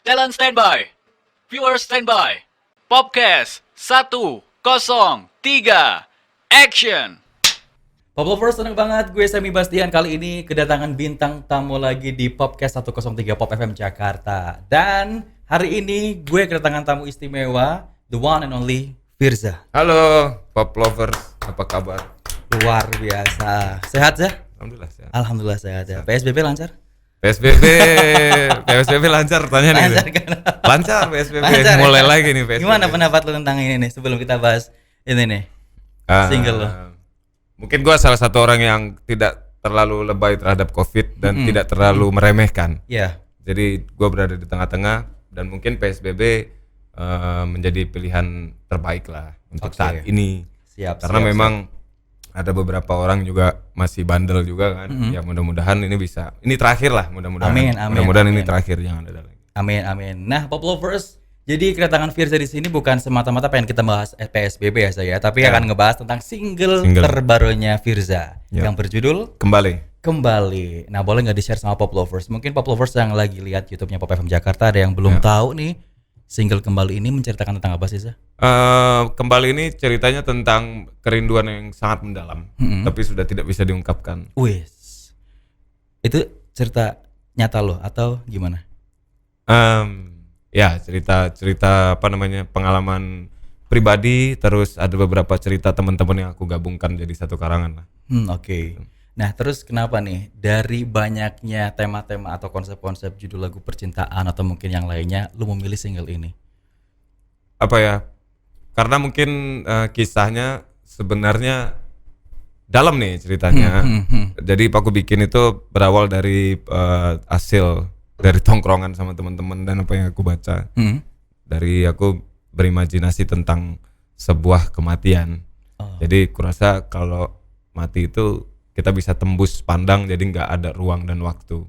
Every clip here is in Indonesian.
Talent standby. Viewers standby. Popcast 103. Action. Pop Lovers, seneng banget gue Semi Bastian kali ini kedatangan bintang tamu lagi di Popcast 103 Pop FM Jakarta. Dan hari ini gue kedatangan tamu istimewa, the one and only Firza. Halo Pop Lovers, apa kabar? Luar biasa. Sehat ya? Alhamdulillah sehat. Alhamdulillah sehat ya. PSBB lancar? PSBB lancar tanya nih. Lancar kan? Lancar PSBB. Lancar, Mulai ya? lagi nih PSBB. Gimana pendapat lu tentang ini nih sebelum kita bahas ini nih? Single lo. Mungkin gue salah satu orang yang tidak terlalu lebay terhadap COVID dan tidak terlalu meremehkan. Iya. Jadi gue berada di tengah-tengah dan mungkin PSBB menjadi pilihan terbaik lah untuk Oke. saat ini. Siap. Karena siap, memang ada beberapa orang juga masih bandel juga kan. Ya mudah-mudahan ini bisa. Ini terakhir lah mudah-mudahan. Amin, Mudah-mudahan ini amin. terakhir, jangan ada lagi. Amin amin. Nah, Pop Lovers, jadi kedatangan Firza di sini bukan semata-mata pengen kita bahas PSBB ya saya, tapi Ya. akan ngebahas tentang single Single. terbarunya Firza Ya. yang berjudul Kembali. Nah, boleh nggak di-share sama Pop Lovers? Mungkin Pop Lovers yang lagi lihat YouTube-nya Pop FM Jakarta ada yang belum tahu nih, single Kembali ini menceritakan tentang apa sih, Za? Kembali ini ceritanya tentang kerinduan yang sangat mendalam, tapi sudah tidak bisa diungkapkan. Wis. Itu cerita nyata loh atau gimana? Ya cerita apa namanya, pengalaman pribadi, terus ada beberapa cerita teman-teman yang aku gabungkan jadi satu karangan lah. Oke. Nah, terus kenapa nih dari banyaknya tema-tema atau konsep-konsep judul lagu percintaan atau mungkin yang lainnya, lu memilih single ini? Apa ya? Karena mungkin kisahnya sebenarnya dalam nih ceritanya. Jadi aku bikin itu berawal dari hasil dari tongkrongan sama teman-teman dan apa yang aku baca. Dari aku berimajinasi tentang sebuah kematian. Jadi kurasa kalau mati itu kita bisa tembus pandang, jadi nggak ada ruang dan waktu.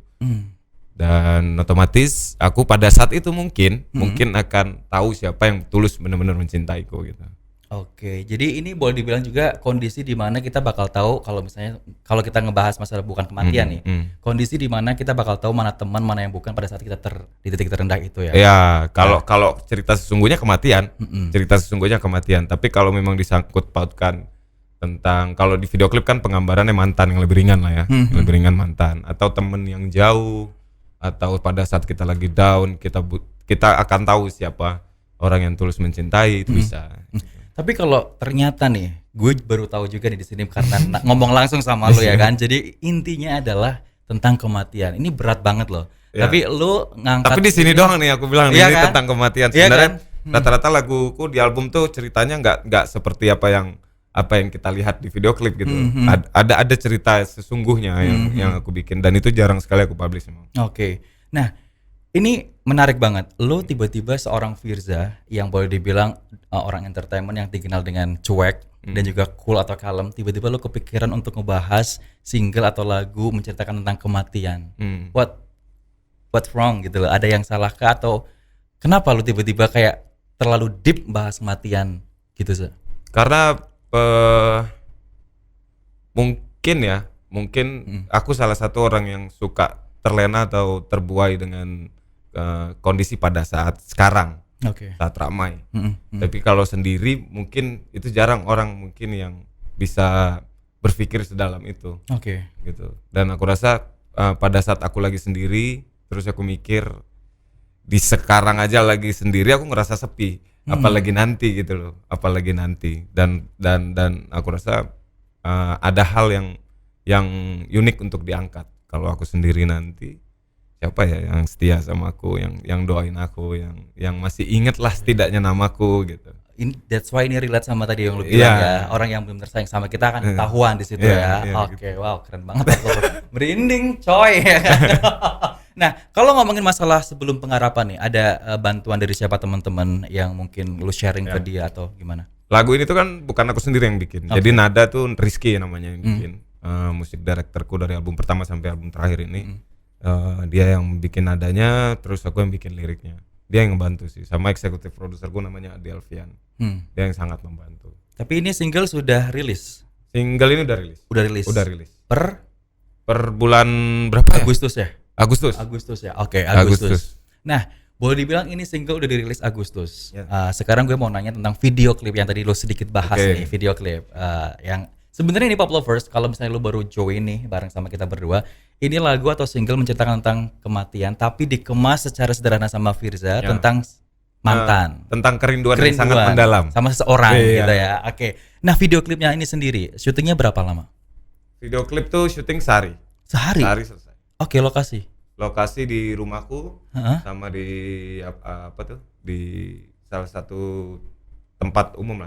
Dan otomatis aku pada saat itu mungkin akan tahu siapa yang tulus benar-benar mencintaiku gitu. Oke, jadi ini boleh dibilang juga kondisi di mana kita bakal tahu kalau misalnya kalau kita ngebahas masalah bukan kematian nih, kondisi di mana kita bakal tahu mana teman mana yang bukan pada saat kita di titik terendah itu ya. Ya, kalau cerita sesungguhnya kematian, Tapi kalau memang disangkut pautkan tentang, kalau di video klip kan penggambarannya mantan yang lebih ringan lah ya, lebih ringan mantan atau temen yang jauh, atau pada saat kita lagi down kita akan tahu siapa orang yang tulus mencintai itu bisa. Tapi kalau ternyata nih, gue baru tahu juga nih di sini karena ngomong langsung sama lu ya kan. Jadi intinya adalah tentang kematian. Ini berat banget loh. Ya. Tapi lu ngangkat. Tapi di sini doang nih aku bilang Iya ini kan? tentang kematian. Iya Sebenarnya kan? rata-rata laguku di album tuh ceritanya nggak seperti apa yang kita lihat di video klip gitu. Ada cerita sesungguhnya yang aku bikin dan itu jarang sekali aku publish memang. Oke. Nah, ini menarik banget. Lu tiba-tiba seorang Firza yang boleh dibilang orang entertainment yang dikenal dengan cuek dan juga cool atau kalem, tiba-tiba lu kepikiran untuk ngebahas single atau lagu menceritakan tentang kematian. What's wrong gitu loh. Ada yang salah kah atau kenapa lu tiba-tiba kayak terlalu deep bahas kematian gitu, Za? Karena mungkin aku salah satu orang yang suka terlena atau terbuai dengan kondisi pada saat sekarang, Oke. saat ramai. Tapi kalau sendiri mungkin itu jarang orang mungkin yang bisa berpikir sedalam itu. Oke. Gitu. Dan aku rasa pada saat aku lagi sendiri, terus aku mikir di sekarang aja lagi sendiri aku ngerasa sepi, apalagi nanti gitu loh, apalagi nanti. Dan aku rasa ada hal yang unik untuk diangkat. Kalau aku sendiri nanti, siapa ya yang setia sama aku, yang doain aku, yang masih inget lah setidaknya namaku gitu. That's why ini relate sama tadi yang lu bilang ya. Orang yang belum tersayang sama kita akan ketahuan di situ ya. Oke, wow, keren banget. Merinding, coy. Nah, kalau ngomongin masalah sebelum pengharapan nih, ada bantuan dari siapa teman-teman yang mungkin lu sharing ke dia atau gimana? Lagu ini tuh kan bukan aku sendiri yang bikin. Jadi nada tuh Rizky namanya yang bikin. Musik direkturku dari album pertama sampai album terakhir ini. Dia yang bikin nadanya, terus aku yang bikin liriknya. Dia yang ngebantu sih, sama eksekutif produserku namanya Adi Alfian. Dia yang sangat membantu. Tapi ini single sudah rilis? Single ini udah rilis. Udah rilis. Per bulan berapa ya? Agustus ya? Agustus ya. Oke, Agustus. Nah, boleh dibilang ini single udah dirilis Agustus. Ya. Sekarang gue mau nanya tentang video klip yang tadi lo sedikit bahas Oke. nih, video klip yang sebenarnya ini Pop Lovers. Kalau misalnya lo baru join nih bareng sama kita berdua, ini lagu atau single menceritakan tentang kematian, tapi dikemas secara sederhana sama Firza Ya. tentang mantan. Tentang kerinduan yang sangat mendalam. sama seseorang Iya. gitu ya. Oke. Nah, video klipnya ini sendiri syutingnya berapa lama? Video klip tuh syuting sehari. Sehari. Sehari selesai. Oke, lokasi. Lokasi di rumahku Heeh. sama di apa tuh? Di salah satu tempat umum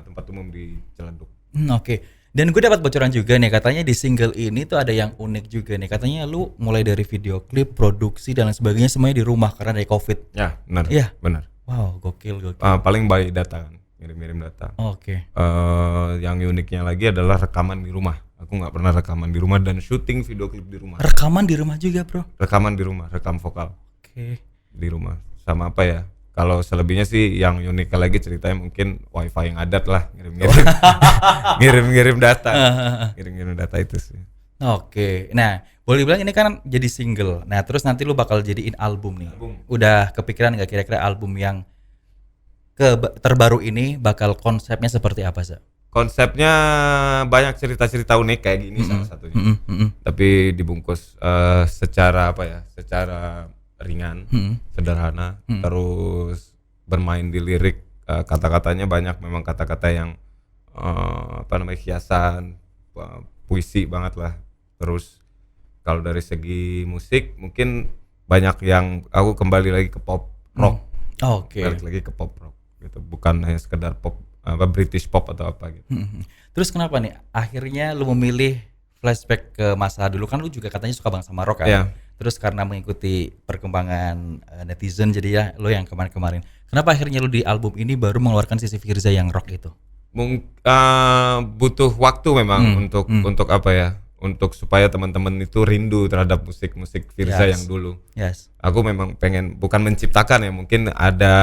di Ciledug. Oke. Dan gue dapat bocoran juga nih, katanya di single ini tuh ada yang unik juga nih. Katanya lu mulai dari video klip, produksi dan lain sebagainya semuanya di rumah karena dari Covid. Ya, benar. Iya. Benar. Wow, gokil. Paling by data kan, ngirim data. Oke. Yang uniknya lagi adalah rekaman di rumah. Aku nggak pernah rekaman di rumah dan syuting video klip di rumah. Rekaman di rumah juga, Bro. Rekaman di rumah, rekam vokal Oke. di rumah. Sama apa ya? Kalau selebihnya sih yang unik lagi ceritanya mungkin wifi yang adat lah, ngirim data, ngirim data itu sih. Oke. Nah, boleh dibilang ini kan jadi single. Nah, terus nanti lu bakal jadiin album nih. Album. Udah kepikiran nggak kira-kira album yang terbaru ini bakal konsepnya seperti apa, Za? Konsepnya banyak cerita-cerita unik kayak gini salah satunya. Tapi dibungkus secara apa ya? Secara ringan, sederhana, terus bermain di lirik, kata-katanya banyak memang kata-kata yang hiasan, puisi banget lah. Terus kalau dari segi musik mungkin banyak yang aku kembali lagi ke pop rock. Oke. Balik lagi ke pop rock gitu, bukan hanya sekedar pop British pop atau apa gitu. Terus kenapa nih akhirnya lu memilih flashback ke masa dulu, kan lu juga katanya suka banget sama rock kan? Iya. Terus karena mengikuti perkembangan netizen jadi ya lu yang kemarin-kemarin. Kenapa akhirnya lu di album ini baru mengeluarkan sisi Firza yang rock itu? Butuh waktu memang untuk apa ya? Untuk supaya teman-teman itu rindu terhadap musik Firza yang dulu. Yes. Aku memang pengen bukan menciptakan ya, mungkin ada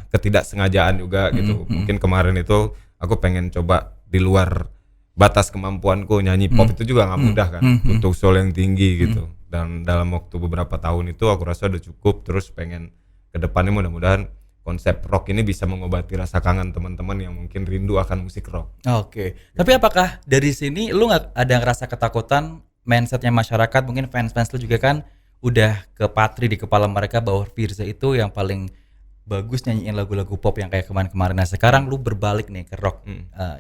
ketidaksengajaan juga gitu. Mungkin kemarin itu aku pengen coba di luar batas kemampuanku, nyanyi pop itu juga nggak mudah kan, untuk soul yang tinggi gitu. Dan dalam waktu beberapa tahun itu aku rasa udah cukup. Terus pengen ke depannya mudah-mudahan konsep rock ini bisa mengobati rasa kangen teman-teman yang mungkin rindu akan musik rock. Oke. Tapi apakah dari sini lu nggak ada ngerasa ketakutan mindsetnya masyarakat, mungkin fans-fans lu juga kan udah kepatri di kepala mereka bahwa Firza itu yang paling bagus nyanyiin lagu-lagu pop yang kayak kemarin-kemarin. Nah sekarang lu berbalik nih ke rock.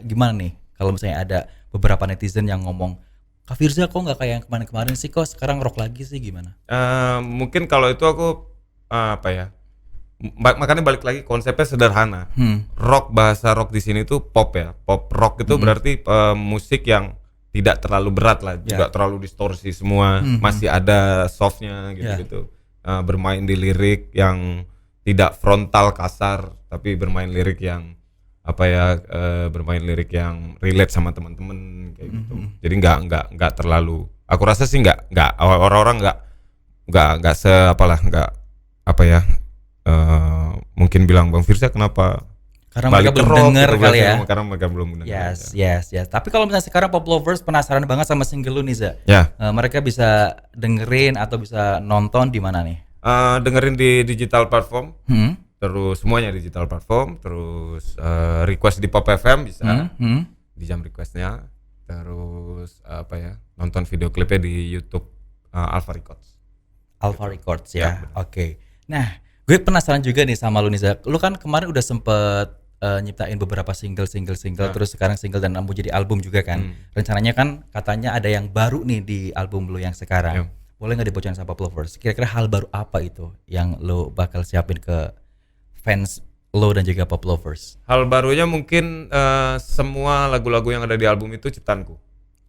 Gimana nih kalau misalnya ada beberapa netizen yang ngomong, Kak Firza kok nggak kayak yang kemarin-kemarin sih, kok sekarang rock lagi sih, gimana? Mungkin kalau itu aku apa ya? Makanya balik lagi konsepnya sederhana. Rock, bahasa rock di sini tuh pop ya. Pop rock itu berarti musik yang tidak terlalu berat lah, juga terlalu distorsi semua, masih ada softnya gitu-gitu. Bermain di lirik yang tidak frontal kasar, tapi bermain lirik yang apa ya? Bermain lirik yang relate sama teman-teman kayak gitu. Jadi nggak terlalu. Aku rasa sih nggak orang-orang nggak nggak apa ya? Mungkin bilang Bang Firza kenapa karena mereka belum dengar kali ya. Karena mereka belum dengar. Yes. Tapi kalau misalnya sekarang Pop Lovers penasaran banget sama single lu nih, Za. Ya. Mereka bisa dengerin atau bisa nonton di mana nih? Dengerin di digital platform. Terus semuanya digital platform. Terus request di Pop FM bisa. Di jam requestnya. Terus apa ya? Nonton video klipnya di YouTube Alpha Records. Alpha Records ya. Oke. Nah, gue penasaran juga nih sama lu nih, Za. Lu kan kemarin udah sempet nyiptain beberapa single terus sekarang single dan jadi album juga kan. Rencananya kan katanya ada yang baru nih di album lu yang sekarang. Boleh nggak dibocorin sama Pop Lovers? Kira-kira hal baru apa itu yang lu bakal siapin ke fans lo dan juga Pop Lovers? Hal barunya mungkin semua lagu-lagu yang ada di album itu ciptaanku.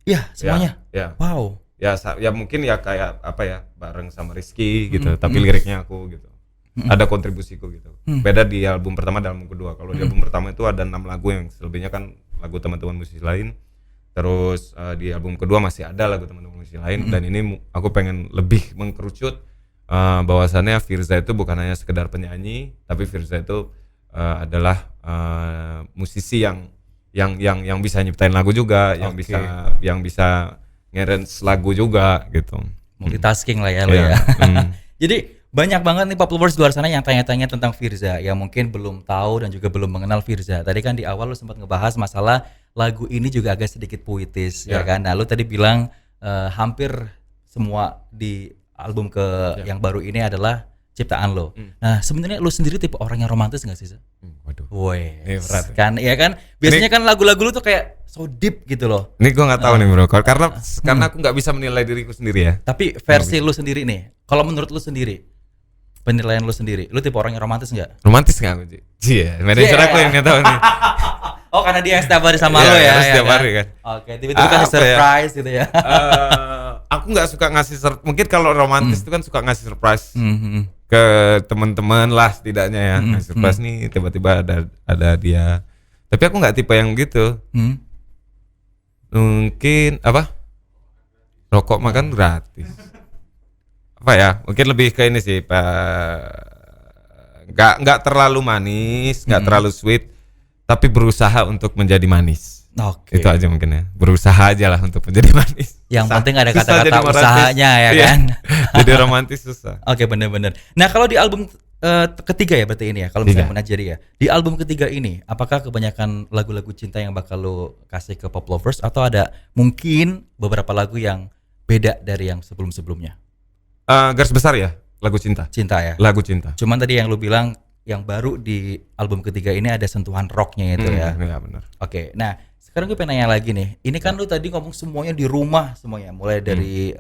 Iya, semuanya. Ya. Wow. Ya mungkin ya kayak apa ya, bareng sama Rizky gitu, tapi liriknya aku gitu. Ada kontribusiku gitu. Beda di album pertama dan album kedua. Kalau di album pertama itu ada 6 lagu yang selebihnya kan lagu teman-teman musisi lain. Terus di album kedua masih ada lagu teman-teman musisi lain. Dan ini aku pengen lebih mengkerucut bahwasannya Firza itu bukan hanya sekedar penyanyi, tapi Firza itu adalah musisi yang bisa nyiptain lagu juga, yang bisa nge-arrange lagu juga gitu. Multitasking lah ya lo ya. Jadi Banyak banget nih pop lovers di luar sana yang tanya-tanya tentang Firza, yang mungkin belum tahu dan juga belum mengenal Firza. Tadi kan di awal lu sempat ngebahas masalah lagu ini juga agak sedikit puitis, ya kan? Nah, lu tadi bilang hampir semua di album yang baru ini adalah ciptaan lo. Nah, sebenarnya lu sendiri tipe orang yang romantis nggak sih? Waduh. Woi, Ini berat. kan, ya kan? Biasanya kan lagu-lagu lu tuh kayak so deep gitu loh. Ini gue nggak tahu nih bro, karena aku nggak bisa menilai diriku sendiri ya. Tapi versi lu sendiri nih, kalau menurut lu sendiri, penilaian lu sendiri, lu tipe orang yang romantis nggak? Romantis nggak aku? Iya, manajer aku yang nggak tahu nih. Oh, karena dia yang setiap hari sama Iya, lo ya? harus setiap hari kan. Oke, tiba-tiba kasih Apa ya? surprise gitu ya. Aku nggak suka ngasih mungkin kalau romantis itu kan suka ngasih surprise ke teman-teman lah setidaknya ya. Ngasih surprise nih tiba-tiba ada dia. Tapi aku nggak tipe yang gitu. Mungkin apa? Rokok makan gratis. Apa ya? Mungkin lebih ke ini sih, nggak terlalu manis, nggak terlalu sweet, tapi berusaha untuk menjadi manis. Oke. Itu aja mungkin ya. Berusaha aja lah untuk menjadi manis. Yang penting ada Susah kata-kata jadi romantis. usahanya ya Iya. kan. Jadi romantis susah. Oke, bener-bener. Nah, kalau di album ketiga ya berarti ini ya, kalau misalnya Menajari ya. Di album ketiga ini, apakah kebanyakan lagu-lagu cinta yang bakal lo kasih ke pop lovers atau ada mungkin beberapa lagu yang beda dari yang sebelum-sebelumnya? Garis besar ya, lagu cinta. Cinta ya. Lagu cinta. Cuman tadi yang lu bilang yang baru di album ketiga ini ada sentuhan rocknya itu ya. Iya benar. Oke, nah sekarang gue pengen nanya lagi nih. Ini kan lu tadi ngomong semuanya di rumah semuanya, mulai dari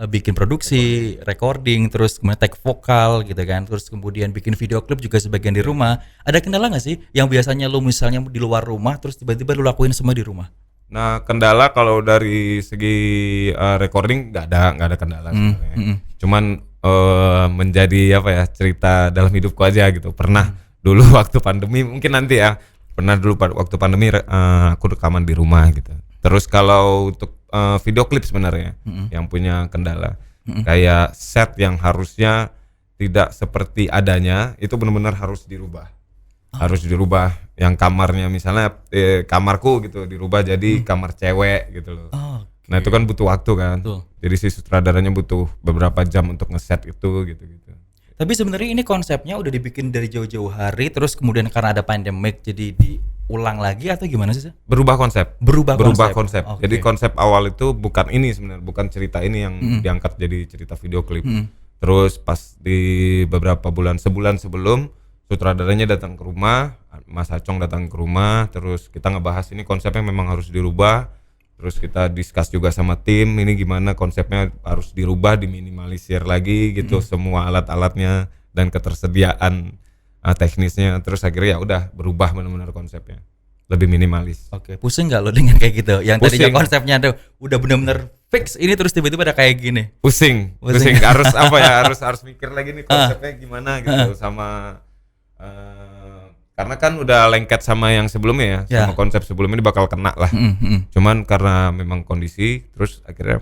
bikin produksi, recording, terus kemudian take vokal gitu kan, terus kemudian bikin video klip juga sebagian di rumah. Ada kendala nggak sih yang biasanya lu misalnya di luar rumah, terus tiba-tiba lu lakuin semua di rumah? Nah, kendala kalau dari segi recording nggak ada kendala sebenarnya. Cuman menjadi apa ya, cerita dalam hidupku aja gitu. Pernah dulu waktu pandemi, mungkin nanti ya. Pernah dulu waktu pandemi aku rekaman di rumah gitu. Terus kalau untuk video klip sebenarnya yang punya kendala, kayak set yang harusnya tidak seperti adanya itu benar-benar harus dirubah. Harus dirubah, yang kamarnya misalnya kamarku gitu dirubah jadi kamar cewek gitu loh. Nah itu kan butuh waktu kan. Jadi si sutradaranya butuh beberapa jam untuk ngeset itu gitu. Tapi sebenarnya ini konsepnya udah dibikin dari jauh-jauh hari, terus kemudian karena ada pandemic jadi diulang lagi atau gimana sih? Berubah konsep. Berubah konsep. Okay. Jadi konsep awal itu bukan ini sebenarnya, bukan cerita ini yang diangkat jadi cerita video klip. Terus pas di beberapa sebulan sebelum, sutradaranya datang ke rumah, Mas Acong datang ke rumah, terus kita ngebahas ini konsepnya memang harus dirubah. Terus kita discuss juga sama tim, ini gimana konsepnya harus dirubah, diminimalisir lagi gitu, semua alat-alatnya dan ketersediaan teknisnya. Terus akhirnya ya udah berubah benar-benar konsepnya, lebih minimalis. Oke, pusing nggak lo dengan kayak gitu? Yang tadinya konsepnya tuh udah benar-benar fix, ini terus tiba-tiba ada kayak gini. Pusing. Harus apa ya? Harus mikir lagi nih konsepnya gimana gitu sama. Karena kan udah lengket sama yang sebelumnya ya, sama konsep sebelumnya ini bakal kena lah. Cuman karena memang kondisi, terus akhirnya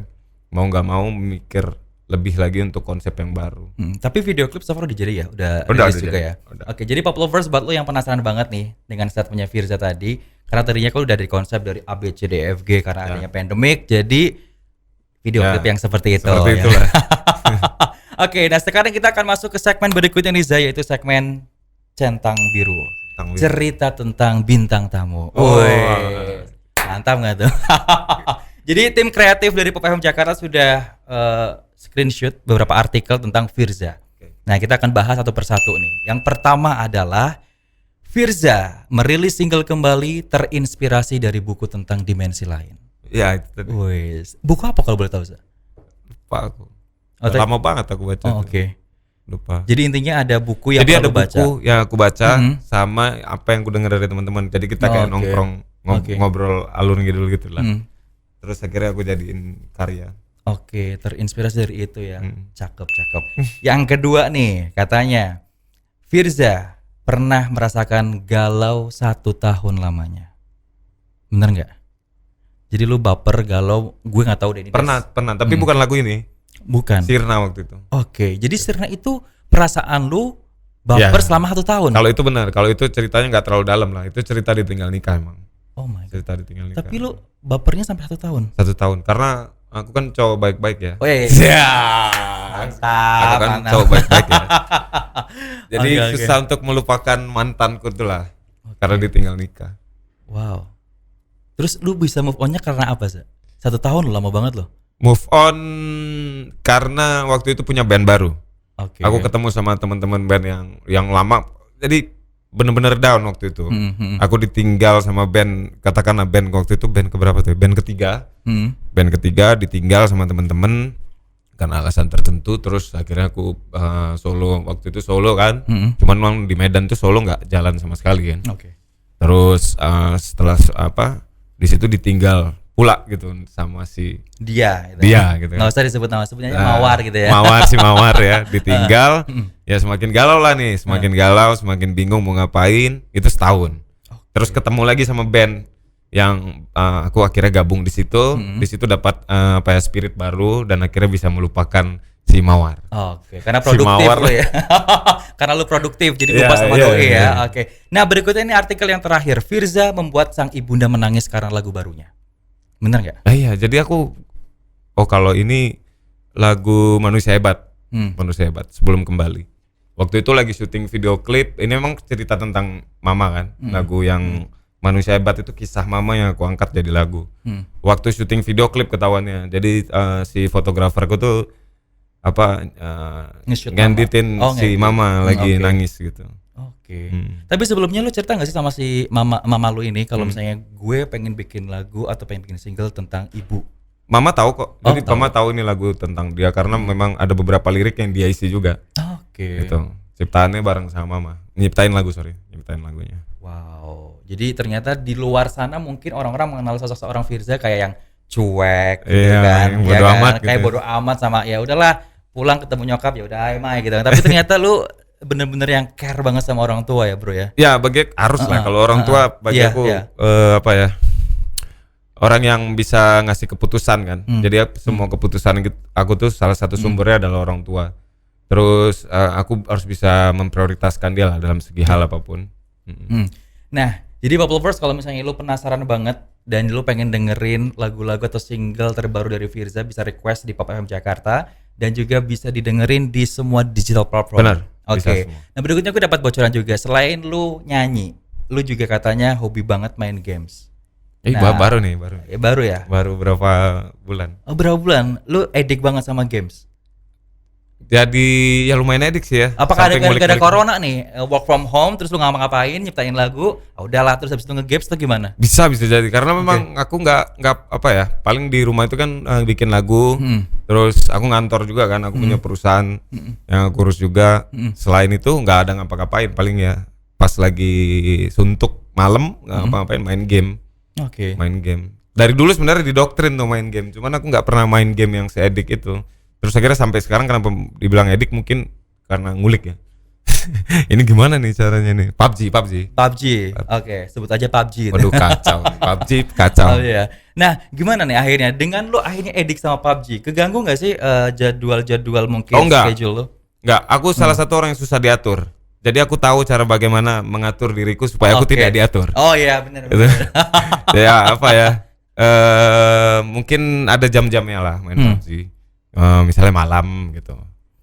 mau nggak mau mikir lebih lagi untuk konsep yang baru. Tapi video klip so far udah jadi ya, udah rilis juga ya. Oke, jadi pop lovers buat lo yang penasaran banget nih dengan statementnya Firza tadi, karena tadinya kan udah dari konsep dari A B C D F G karena adanya pandemic, jadi video klip yang seperti itu. Seperti itulah. Oke, nah sekarang kita akan masuk ke segmen berikutnya nih Zai, yaitu segmen Centang Biru. Cerita tentang bintang tamu. Mantap nggak tuh? Jadi tim kreatif dari Pop FM Jakarta sudah screenshot beberapa artikel tentang Firza. Nah kita akan bahas satu persatu nih. Yang pertama adalah Firza merilis single kembali terinspirasi dari buku tentang dimensi lain. Ya itu tadi. Buku apa kalau boleh tahu Zah? Lupa aku. Lama banget aku baca. Oke. Lupa. Jadi intinya ada buku yang jadi ada baca. buku yang aku baca sama apa yang aku dengar dari teman-teman. Jadi kita kayak nongkrong ngobrol alur ngidul gitu lah. Terus akhirnya aku jadiin karya. Oke, terinspirasi dari itu ya. Cakep. Yang kedua nih, katanya Firza pernah merasakan galau 1 tahun lamanya. Bener nggak? Jadi lu baper, galau, gue nggak tahu deh ini. Pernah, tapi bukan lagu ini. Bukan. Sirna waktu itu. Oke, jadi Sirna itu perasaan lu baper selama 1 tahun. Kalau itu benar, kalau itu ceritanya nggak terlalu dalam lah. Itu cerita ditinggal nikah emang. Oh my god. Cerita ditinggal nikah. Tapi lu bapernya sampai 1 tahun. 1 tahun, karena aku kan cowok baik-baik ya. Oh iya. Aku kan Mantap. cowok baik-baik ya. Jadi Oke. susah untuk melupakan mantanku tuh lah. Karena ditinggal nikah. Wow. Terus lu bisa move on-nya karena apa sih? 1 tahun loh, lama banget loh. Move on karena waktu itu punya band baru. Oke. Aku ketemu sama teman-teman band yang lama. Jadi bener-bener down waktu itu. Aku ditinggal sama band, katakanlah band waktu itu band keberapa tuh? Band ketiga. Band ketiga ditinggal sama teman-teman karena alasan tertentu. Terus akhirnya aku solo, waktu itu solo kan. Cuman memang di Medan tuh solo nggak jalan sama sekali kan. Oke. Terus setelah di situ ditinggal pula gitu sama si Dia gitu. Nggak usah disebut nama, sebutnya Mawar gitu ya. Mawar ya, ditinggal. Ya semakin galau lah nih, semakin galau, semakin bingung mau ngapain. Itu setahun. Terus ketemu lagi sama band yang aku akhirnya gabung di situ. Di situ dapat spirit baru dan akhirnya bisa melupakan si Mawar. Oke, karena Si produktif Mawar. lo ya. Karena lu produktif, jadi Iya, lupa sama iya, doi iya. ya. Oke. Nah, berikutnya ini artikel yang terakhir. Firza membuat sang ibunda menangis karena lagu barunya. Bener nggak? Iya, jadi aku kalau ini lagu Manusia Hebat. Manusia Hebat sebelum kembali. Waktu itu lagi syuting video klip. Ini memang cerita tentang mama kan. Lagu yang Manusia Hebat itu kisah mama yang aku angkat jadi lagu. Waktu syuting video klip ketahuannya. Jadi si fotograferku tuh Nge-shoot nganditin mama. Oh, si ngedit. mama lagi Oke. nangis gitu. Oke. Tapi sebelumnya lu cerita nggak sih sama si mama lu ini kalau misalnya gue pengen bikin lagu atau pengen bikin single tentang ibu? Mama tahu kok. Jadi tahu. mama tahu ini lagu tentang dia karena memang ada beberapa lirik yang dia isi juga. Oke. Gitu. Ciptaannya bareng sama mama. Nyiptain lagunya. Wow. Jadi ternyata di luar sana mungkin orang-orang mengenal sosok seorang Firza kayak yang cuek gitu Iya, kan. yang bodo amat Kayak gitu. bodo amat sama ya udahlah pulang ketemu nyokap ya udah ayo Mai gitu kan. Tapi ternyata lu bener-bener yang care banget sama orang tua ya, Bro ya. Ya bagi harus lah kalau orang tua bagi Iya, aku iya. orang yang bisa ngasih keputusan kan. Jadi semua keputusan aku tuh salah satu sumbernya adalah orang tua. Terus aku harus bisa memprioritaskan dia lah dalam segi hal apapun. Nah, jadi Poplovers kalau misalnya lu penasaran banget dan lu pengen dengerin lagu-lagu atau single terbaru dari Firza, bisa request di Pop FM Jakarta dan juga bisa didengerin di semua digital platform. Benar, bisa Oke. semua. Nah, berikutnya aku dapat bocoran juga. Selain lu nyanyi, lu juga katanya hobi banget main games. Nah, Baru nih. Baru ya? Baru berapa bulan. Oh, berapa bulan? Lu edik banget sama games? Jadi ya lumayan edik sih ya. Apakah ada Sampai gara-gara ngulik-ngulik. corona nih, work from home terus lu ngapa-ngapain, nyiptain lagu, udahlah terus habis itu nge-games atau gimana? Bisa jadi karena memang aku nggak paling di rumah itu kan bikin lagu. Terus aku ngantor juga kan, aku punya perusahaan yang aku urus juga. Selain itu nggak ada ngapa-ngapain, paling ya pas lagi suntuk malam nggak ngapa-ngapain, main game. Oke. Main game. Dari dulu sebenarnya didoktrin tuh main game, cuman aku nggak pernah main game yang seedik itu. Terus akhirnya sampai sekarang kenapa dibilang edik mungkin karena ngulik ya. Ini gimana nih caranya nih? PUBG. Oke, sebut aja PUBG gitu. Waduh kacau. PUBG kacau. Oh iya. Nah, gimana nih akhirnya dengan lu akhirnya edik sama PUBG? Keganggu nggak sih jadwal-jadwal mungkin Oh, enggak. schedule lu? Enggak, aku salah satu orang yang susah diatur. Jadi aku tahu cara bagaimana mengatur diriku supaya aku Oke. tidak diatur. Oh iya, benar. Gitu. Ya apa ya? Mungkin ada jam-jamnya lah main PUBG. Misalnya malam gitu.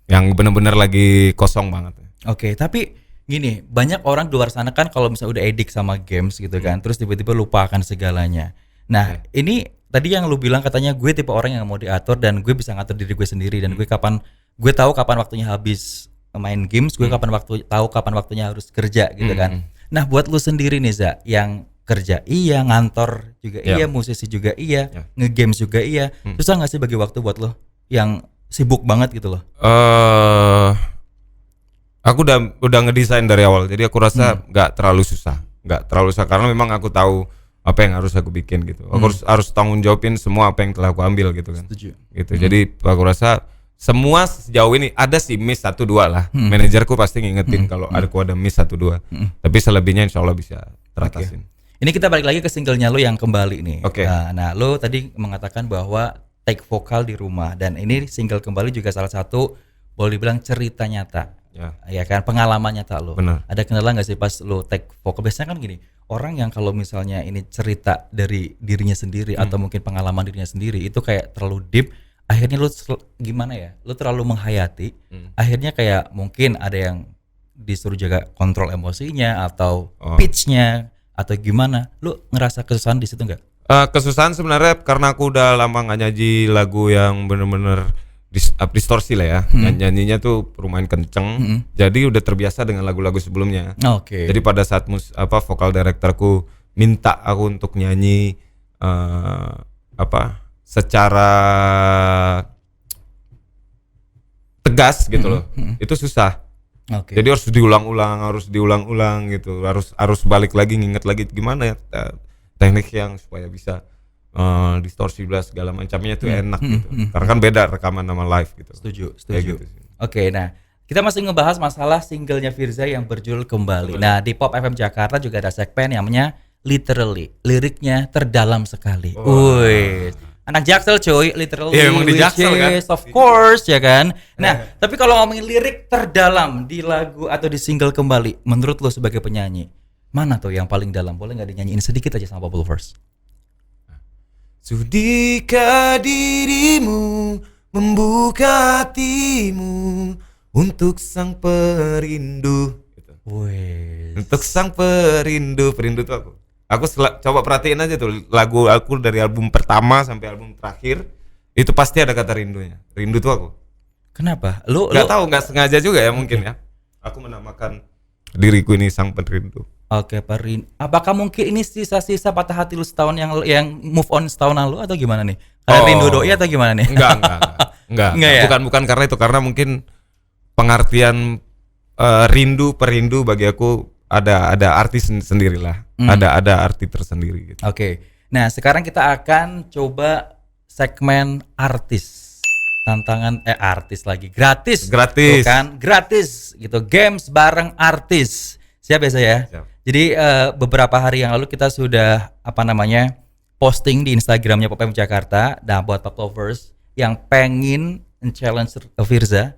Yang benar-benar lagi kosong banget. Oke, tapi gini, banyak orang di luar sana kan kalau misalnya udah edik sama games gitu kan, terus tiba-tiba lupa akan segalanya. Nah, ini tadi yang lu bilang katanya gue tipe orang yang mau diatur dan gue bisa ngatur diri gue sendiri dan gue tahu kapan waktunya habis main games, gue tahu kapan waktunya harus kerja gitu kan. Nah, buat lu sendiri nih Za, yang kerja iya, ngantor juga iya, musisi juga iya, nge-games juga iya. Susah nggak sih bagi waktu buat lo yang sibuk banget gitu loh? Aku udah ngedesain dari awal, jadi aku rasa nggak terlalu susah karena memang aku tahu apa yang harus aku bikin gitu. Aku harus tanggung jawabin semua apa yang telah aku ambil gitu kan. Setuju. Gitu. Jadi aku rasa semua sejauh ini ada sih miss 1-2 lah. Manajerku pasti ngingetin kalau aku ada miss 1-2. Tapi selebihnya insya Allah bisa teratasin. Ini kita balik lagi ke singlenya lo yang kembali nih. Oke. Nah, lo tadi mengatakan bahwa take vokal di rumah dan ini single kembali juga salah satu boleh dibilang cerita nyata. Ya kan, pengalaman nyata lo. Benar. Ada kendala nggak sih pas lo take vokal? Biasanya kan gini, orang yang kalau misalnya ini cerita dari dirinya sendiri atau mungkin pengalaman dirinya sendiri itu kayak terlalu deep, akhirnya lu gimana ya? Lu terlalu menghayati. Akhirnya kayak mungkin ada yang disuruh jaga kontrol emosinya atau pitch-nya atau gimana? Lu ngerasa kesusahan di situ nggak? Kesusahan sebenarnya karena aku udah lama nggak nyaji lagu yang bener-bener distorsi lah ya. Nyanyinya tuh lumayan kenceng. Jadi udah terbiasa dengan lagu-lagu sebelumnya. Oke. Jadi pada saat vokal directorku minta aku untuk nyanyi secara tegas gitu loh. Itu susah. Oke. Jadi harus diulang-ulang gitu. Harus balik lagi nginget lagi gimana ya teknik yang supaya bisa distorsi segala macamnya tuh enak gitu. Karena kan beda rekaman sama live gitu. Setuju. Gitu. Oke, nah kita masih ngebahas masalah singlenya Firza yang berjudul Kembali. Nah di Pop FM Jakarta juga ada segmen yang namanya Literally, liriknya terdalam sekali. Wih, anak Jaksel cuy, literally. Iya, emang di Jaksel kan? Of course ya kan. Nah, tapi kalau ngomongin lirik terdalam di lagu atau di single Kembali, menurut lo sebagai penyanyi, mana tuh yang paling dalam? Boleh nggak dinyanyiin sedikit aja sama Pop Lovers? Sudikah dirimu membuka hatimu untuk sang perindu? Wih. Untuk sang perindu tuh aku. Coba perhatiin aja tuh lagu aku dari album pertama sampai album terakhir itu pasti ada kata rindunya. Rindu tuh aku. Kenapa? Lu tahu, nggak sengaja juga ya mungkin ya. Aku menamakan diriku ini sang perindu. Oke, apakah mungkin ini sisa-sisa patah hati lu setahun yang move on setahun lalu atau gimana nih? Karena rindu doi atau gimana nih? Enggak. Ya? Bukan karena itu, karena mungkin pengertian perindu bagi aku ada arti sendirilah. Ada arti tersendiri gitu. Oke. Nah, sekarang kita akan coba segmen artis. Tantangan artis lagi. Gratis. Tuh kan? Gratis gitu. Games bareng artis. Siap ya saya? Siap. Jadi beberapa hari yang lalu kita sudah posting di Instagramnya Pop FM Jakarta. Nah, buat Pop Lovers yang pengen challenge Firza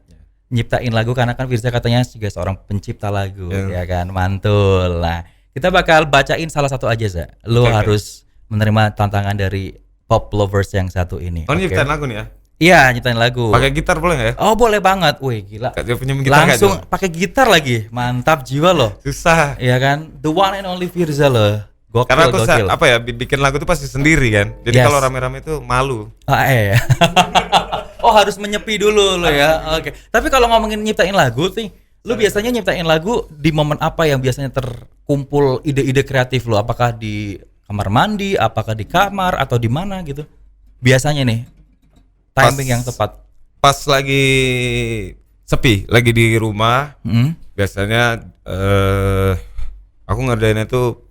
nyiptain lagu, karena kan Firza katanya juga seorang pencipta lagu, ya kan, mantul. Nah, kita bakal bacain salah satu aja, Za. Lo harus menerima tantangan dari Pop Lovers yang satu ini. Nyiptain lagu nih ya? Iya, nyiptain lagu. Pakai gitar boleh nggak ya? Oh, boleh banget. Wih, gila. Dia punya gitar langsung pakai gitar lagi, mantap jiwa loh. Susah. Iya kan, the one and only Firza loh. Gokil, karena aku gokil. bikin lagu tuh pasti sendiri kan. Jadi kalau rame-rame itu malu. Oh, harus menyepi dulu lo ya. Oke. Tapi kalau ngomongin nyiptain lagu nih, lu biasanya nyiptain lagu di momen apa yang biasanya terkumpul ide-ide kreatif lu? Apakah di kamar mandi, apakah di kamar atau di mana gitu? Biasanya nih timing yang tepat. Pas lagi sepi, lagi di rumah, biasanya aku ngerjainnya tuh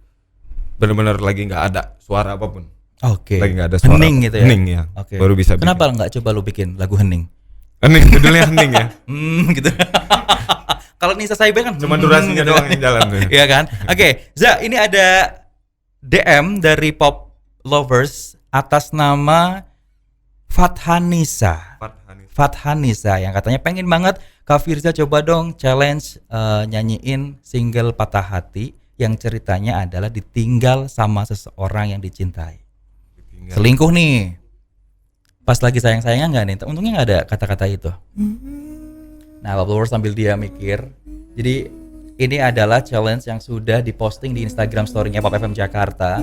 benar-benar lagi nggak ada suara apapun. Oke. Lagi nggak ada suara. Hening gitu ya. Hening ya. Oke. Baru bisa. Kenapa nggak coba lu bikin lagu hening? Hening, judulnya hening ya. Gitu. Kalau Nisa Saibe kan cuma durasinya doang yang jalan. Iya kan? Oke, Za, ini ada DM dari Pop Lovers atas nama Fathanisa yang katanya pengen banget Kak Firza coba dong challenge nyanyiin single Patah Hati yang ceritanya adalah ditinggal sama seseorang yang dicintai. Selingkuh nih. Pas lagi sayang-sayangnya nggak nih? Untungnya nggak ada kata-kata itu. Nah, Pop Lovers sambil dia mikir. Jadi ini adalah challenge yang sudah diposting di Instagram story-nya Pop FM Jakarta.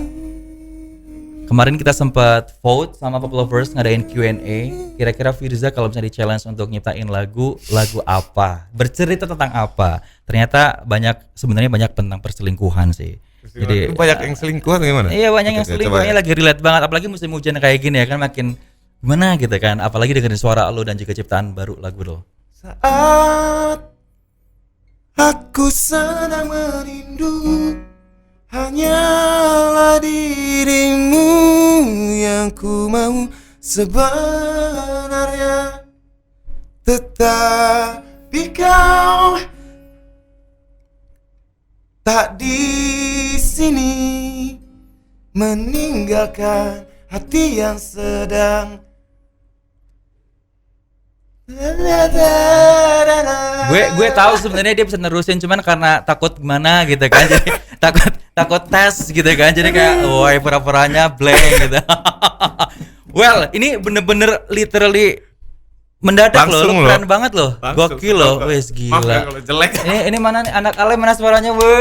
Kemarin kita sempat vote sama Pop Lovers ngadain Q&A. Kira-kira Firza kalau misalnya di-challenge untuk nyiptain lagu apa? Bercerita tentang apa? Ternyata sebenarnya banyak tentang perselingkuhan sih. Jadi banyak yang selingkuh gimana? Iya, banyak yang selingkuhnya lagi relate banget. Apalagi musim hujan kayak gini ya kan, makin gimana gitu kan. Apalagi dengerin suara lo dan juga ciptaan baru lagu lo. Saat aku sedang merindu, hanyalah dirimu yang ku mau sebenarnya. Tetapi kau tak di sini, meninggalkan hati yang sedang. Gue tahu sebenarnya dia bisa nerusin, cuman karena takut gimana gitu kan, jadi takut tes gitu kan, jadi kayak woi pura-puranya blank gitu. Well, ini bener-bener literally mendadak loh, Langsung lo keren banget loh. Langsung. Gokil loh, wes Maaf ya gila. kalau jelek. Ini mana nih anak Ale, mana suaranya? Woi.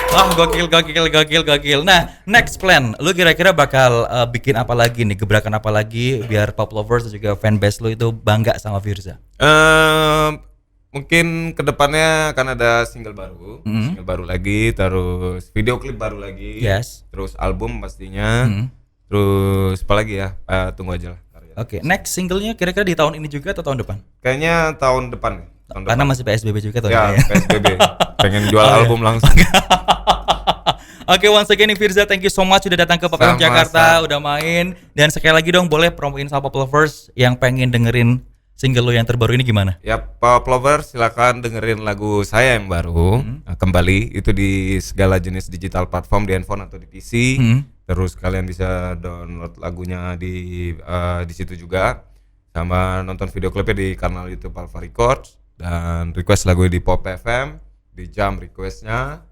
Wah, gokil. Nah, next plan, lu kira-kira bakal bikin apa lagi nih? Gebrakan apa lagi biar pop lovers dan juga fanbase lu itu bangga sama Firza? Mungkin kedepannya akan ada single baru lagi, terus video klip baru lagi, Yes. terus album pastinya, terus apa lagi ya? Tunggu aja lah. Oke, next singlenya kira-kira di tahun ini juga atau tahun depan? Kayaknya tahun depan nih. Karena masih PSBB juga tahun Ya, ini. PSBB. Pengen jual Oh, iya. album langsung. Oke, once again nih Firza, thank you so much udah datang ke Pop FM Sama-sama. Jakarta, udah main. Dan sekali lagi dong boleh promoin sama Pop Lovers yang pengen dengerin single lo yang terbaru ini gimana? Ya, Pop Lovers silakan dengerin lagu saya yang baru kembali itu di segala jenis digital platform di handphone atau di PC. Terus kalian bisa download lagunya di situ juga, sama nonton video klipnya di kanal YouTube Alpha Records, dan request lagu di Pop FM di jam requestnya.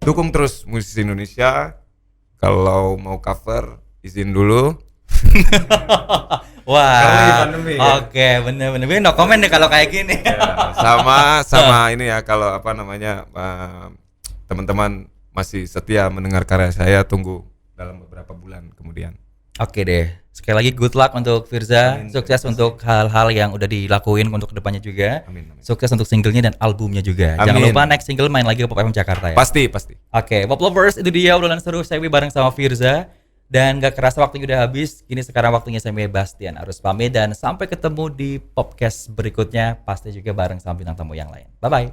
Dukung terus musisi Indonesia. Kalau mau cover izin dulu. Wah, Karena lagi pandemi, ya. oke, bener-bener no comment deh kalau kayak gini. Ya, sama ini ya, kalau apa namanya teman-teman masih setia mendengar karya saya, tunggu dalam beberapa bulan kemudian. Oke deh, sekali lagi good luck untuk Firza, Amin. sukses untuk hal-hal yang udah dilakuin untuk kedepannya juga. Amin. Sukses untuk singlenya dan albumnya juga. Amin. Jangan lupa next single main lagi ke Pop FM Jakarta ya. Pasti. Oke, Pop Lovers, itu dia obrolan seru Semi bareng sama Firza. Dan gak kerasa waktunya udah habis. Kini sekarang waktunya Semi Bastian harus pamit. Dan sampai ketemu di podcast berikutnya. Pasti juga bareng sama bintang tamu yang lain. Bye-bye.